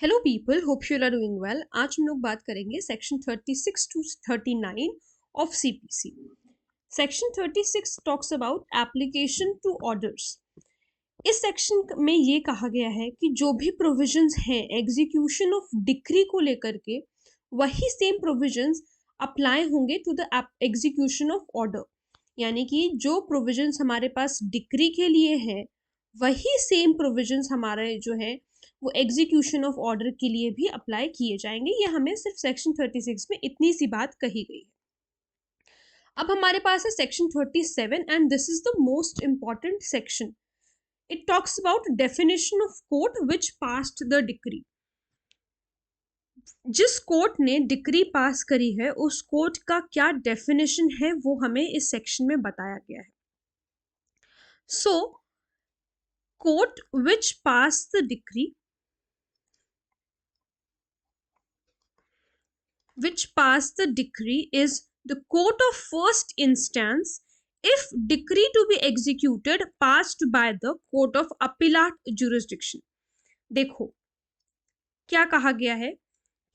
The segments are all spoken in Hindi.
Hello people, hope you are doing well. आज हम लोग बात करेंगे section 36 to 39 of CPC. Section 36 talks about application to orders. इस सेक्शन में ये कहा गया है कि जो भी प्रोविजंस हैं एग्जीक्यूशन ऑफ डिक्री को लेकर के, वही सेम प्रोविजंस अप्लाई होंगे to the execution of order. यानी कि जो प्रोविजंस हमारे पास डिक्री के लिए हैं, वही सेम प्रोविजंस हमारे जो है वो एग्जीक्यूशन ऑफ ऑर्डर के लिए भी अप्लाई किए जाएंगे। ये हमें सिर्फ सेक्शन 36 में इतनी सी बात कही गई है। अब हमारे पास है section 37 and this is the most important section. It talks about definition of court which passed the decree. जिस कोर्ट ने डिक्री पास करी है उस कोर्ट का क्या डेफिनेशन है वो हमें इस सेक्शन में बताया गया है। So court which pass the decree which passed the decree is the court of first instance if decree to be executed passed by the court of appellate jurisdiction। देखो क्या कहा गया है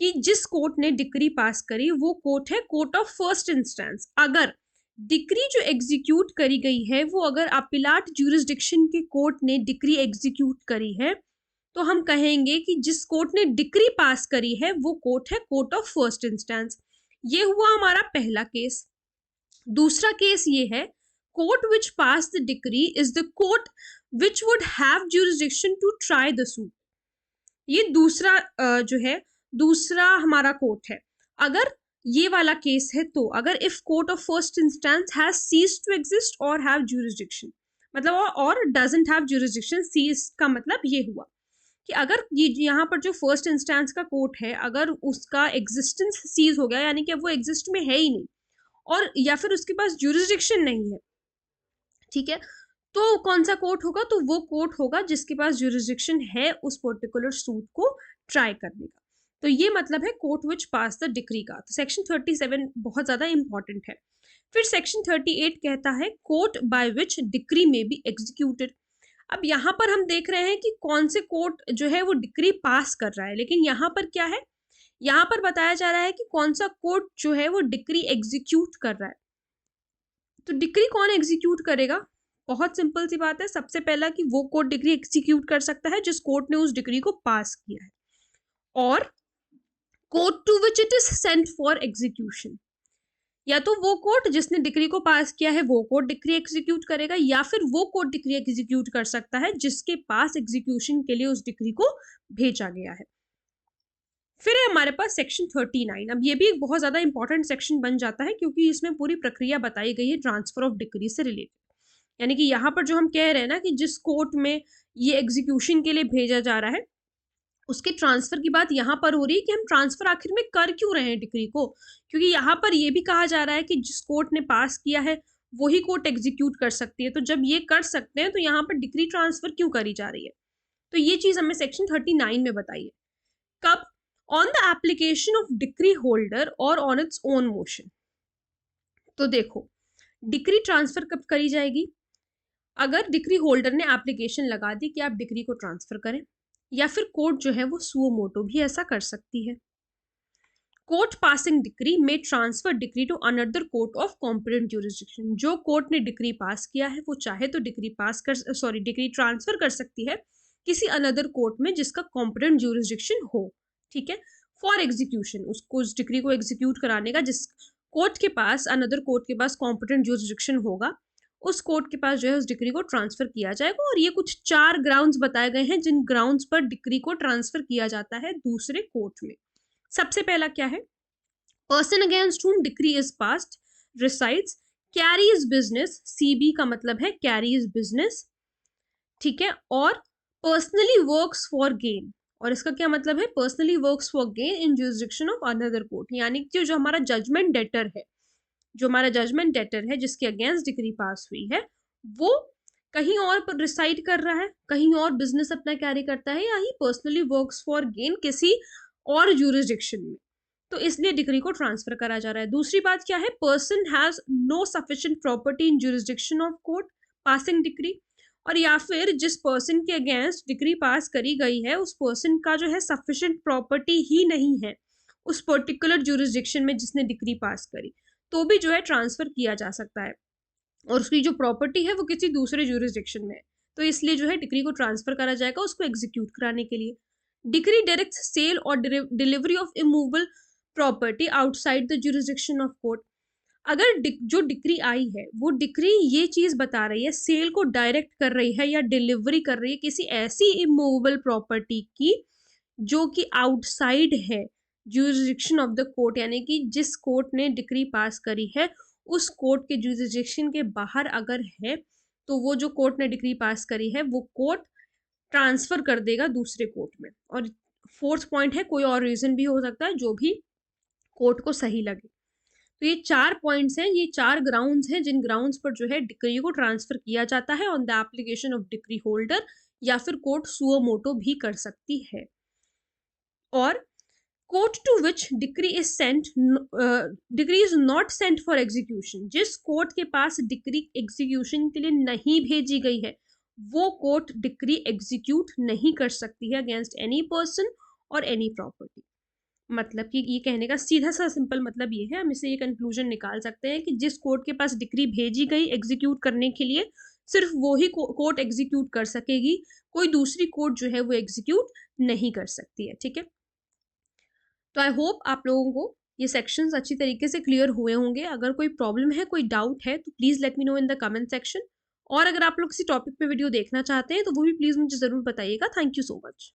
कि जिस कोर्ट ने डिक्री पास करी वो कोर्ट है कोर्ट ऑफ फर्स्ट इंस्टेंस। अगर डिक्री जो एग्जीक्यूट करी गई है वो अगर अपीलाट ज्यूरिसडिक्शन के कोर्ट ने डिक्री एग्जीक्यूट करी है तो हम कहेंगे कि जिस कोर्ट ने डिक्री पास करी है वो कोर्ट है कोर्ट ऑफ फर्स्ट इंस्टेंस। ये हुआ हमारा पहला केस। दूसरा केस ये है court which pass the decree is the court which would have jurisdiction to try the suit. ये दूसरा जो है दूसरा हमारा कोर्ट है। अगर ये वाला केस है तो अगर if court of first instance has ceased to exist और हैव ज्यूरिसडिक्शन, मतलब और डजंट हैव ज्यूरिसडिक्शन। सीज का मतलब ये हुआ कि अगर ये यहाँ पर जो फर्स्ट इंस्टेंस का कोर्ट है अगर उसका एग्जिस्टेंस सीज हो गया, यानी कि वो एग्जिस्ट में है ही नहीं और या फिर उसके पास ज्यूरिसडिक्शन नहीं है, ठीक है, तो कौन सा कोर्ट होगा? तो वो कोर्ट होगा जिसके पास ज्यूरिसडिक्शन है उस पर्टिकुलर सूट को ट्राई करने का। तो ये मतलब है court which pass the decree का। तो सेक्शन 37 बहुत ज्यादा इंपॉर्टेंट है। फिर सेक्शन 38 कहता है कोर्ट बाय विच डिक्री में बी एग्जीक्यूटेड। अब यहाँ पर हम देख रहे हैं कि कौन से कोर्ट जो है वो डिक्री पास कर रहा है, लेकिन यहाँ पर क्या है, यहाँ पर बताया जा रहा है कि कौन सा कोर्ट जो है वो डिक्री एग्जीक्यूट कर रहा है। तो डिक्री कौन एग्जीक्यूट करेगा? बहुत सिंपल सी बात है। सबसे पहला कि वो कोर्ट डिक्री एग्जीक्यूट कर सकता है जिस कोर्ट ने उस डिक्री को पास किया है, और court to which it is sent for execution. या तो वो कोर्ट जिसने डिक्री को पास किया है वो कोर्ट डिक्री एग्जीक्यूट करेगा, या फिर वो कोर्ट डिक्री एग्जीक्यूट कर सकता है जिसके पास एग्जीक्यूशन के लिए उस डिक्री को भेजा गया है। फिर है हमारे पास सेक्शन 39। अब ये भी एक बहुत ज्यादा इंपॉर्टेंट सेक्शन बन जाता है क्योंकि इसमें पूरी प्रक्रिया बताई गई है ट्रांसफर ऑफ डिक्री से रिलेटेड। यानी कि यहाँ पर जो हम कह रहे हैं ना कि जिस कोर्ट में ये एग्जीक्यूशन के लिए भेजा जा रहा है उसके ट्रांसफर की बात यहाँ पर हो रही है कि हम ट्रांसफर आखिर में कर क्यों रहे हैं डिक्री को, क्योंकि यहाँ पर ये भी कहा जा रहा है कि जिस कोर्ट ने पास किया है वही कोर्ट एग्जीक्यूट कर सकती है। तो जब ये कर सकते हैं तो यहाँ पर डिक्री ट्रांसफर क्यों करी जा रही है? तो ये चीज हमें सेक्शन 39 में बताइए। कब? On the application of decree holder और ऑन इट्स ओन मोशन। तो देखो डिक्री ट्रांसफर कब करी जाएगी? अगर डिक्री होल्डर ने एप्लीकेशन लगा दी कि आप डिक्री को ट्रांसफर करें, या फिर कोर्ट जो है वो सुओ मोटो भी ऐसा कर सकती है। कोर्ट पासिंग डिक्री में transfer decree to another court of competent jurisdiction. जो कोर्ट ने डिक्री पास किया है वो चाहे तो डिक्री ट्रांसफर कर सकती है किसी अनदर कोर्ट में जिसका कॉम्पिटेंट ज्यूरिसडिक्शन हो, ठीक है, फॉर एग्जीक्यूशन। उसको उस डिक्री को एग्जीक्यूट कराने का जिस कोर्ट के पास अनदर कोर्ट के पास कॉम्पिटेंट ज्यूरिसडिक्शन होगा उस कोर्ट के पास जो है उस डिक्री को ट्रांसफर किया जाएगा। और ये कुछ 4 ग्राउंड्स बताए गए हैं जिन ग्राउंड्स पर डिक्री को ट्रांसफर किया जाता है दूसरे कोर्ट में। सबसे पहला क्या है? पर्सन अगेंस्ट हुम decree is passed resides, carries business. CB का मतलब है कैरीज बिजनेस, ठीक है, और पर्सनली वर्क्स फॉर गेन। और इसका क्या मतलब है? Personally works for gain in jurisdiction of another court. यानी कि जो हमारा जजमेंट डेटर है जिसके अगेंस्ट डिक्री पास हुई है वो कहीं और पर रिसाइड कर रहा है, कहीं और बिजनेस अपना कैरी करता है, या ही पर्सनली वर्क्स फॉर गेन किसी और ज्यूरिसडिक्शन में, तो इसलिए डिक्री को ट्रांसफर करा जा रहा है। दूसरी बात क्या है? Person has no sufficient property in jurisdiction of court passing decree. और या फिर जिस पर्सन के अगेंस्ट डिक्री पास करी गई है उस पर्सन का जो है सफिशिएंट प्रॉपर्टी ही नहीं है उस पर्टिकुलर ज्यूरिसडिक्शन में जिसने डिक्री पास करी, तो भी जो है ट्रांसफर किया जा सकता है और उसकी जो प्रॉपर्टी है वो किसी दूसरे ज्यूरिसडिक्शन में है, तो इसलिए जो है डिक्री को ट्रांसफर करा जाएगा उसको एग्जीक्यूट कराने के लिए। डिक्री डायरेक्ट सेल और delivery of immovable property outside the jurisdiction of court. अगर जो डिक्री आई है वो डिक्री ये चीज बता रही है सेल को डायरेक्ट कर रही है या डिलीवरी कर रही है किसी ऐसी इमूवेबल प्रॉपर्टी की जो कि आउटसाइड है ज्यूरिसडिक्शन ऑफ द कोर्ट, यानी कि जिस कोर्ट ने डिक्री पास करी है उस कोर्ट के ज्यूरिसडिक्शन के बाहर अगर है तो वो जो कोर्ट ने डिक्री पास करी है वो कोर्ट ट्रांसफर कर देगा दूसरे कोर्ट में। और फोर्थ पॉइंट है कोई और रीजन भी हो सकता है जो भी कोर्ट को सही लगे। तो ये 4 पॉइंट्स हैं, ये 4 ग्राउंड्स हैं जिन ग्राउंड्स पर जो है डिक्री को ट्रांसफर किया जाता है on the application of decree holder, या फिर कोर्ट सुओ मोटो भी कर सकती है। और court to which decree is sent, decree is not sent for execution, जिस कोर्ट के पास डिक्री एग्जीक्यूशन के लिए नहीं भेजी गई है वो कोर्ट डिक्री एग्जीक्यूट नहीं कर सकती है अगेंस्ट एनी पर्सन और एनी प्रॉपर्टी। मतलब कि ये कहने का सीधा सा सिंपल मतलब ये है, हम इसे ये कंक्लूजन निकाल सकते हैं कि जिस कोर्ट के पास डिक्री भेजी गई एग्जीक्यूट करने के लिए सिर्फ वो ही कोर्ट एग्जीक्यूट कर सकेगी, कोई दूसरी कोर्ट जो है वो एग्जीक्यूट नहीं कर सकती है। ठीक है, तो आई होप आप लोगों को ये सेक्शंस अच्छी तरीके से क्लियर हुए होंगे। अगर कोई प्रॉब्लम है, कोई डाउट है, तो please let me know in the comment section. और अगर आप लोग किसी टॉपिक पे वीडियो देखना चाहते हैं तो वो भी प्लीज़ मुझे ज़रूर बताइएगा। Thank you so much.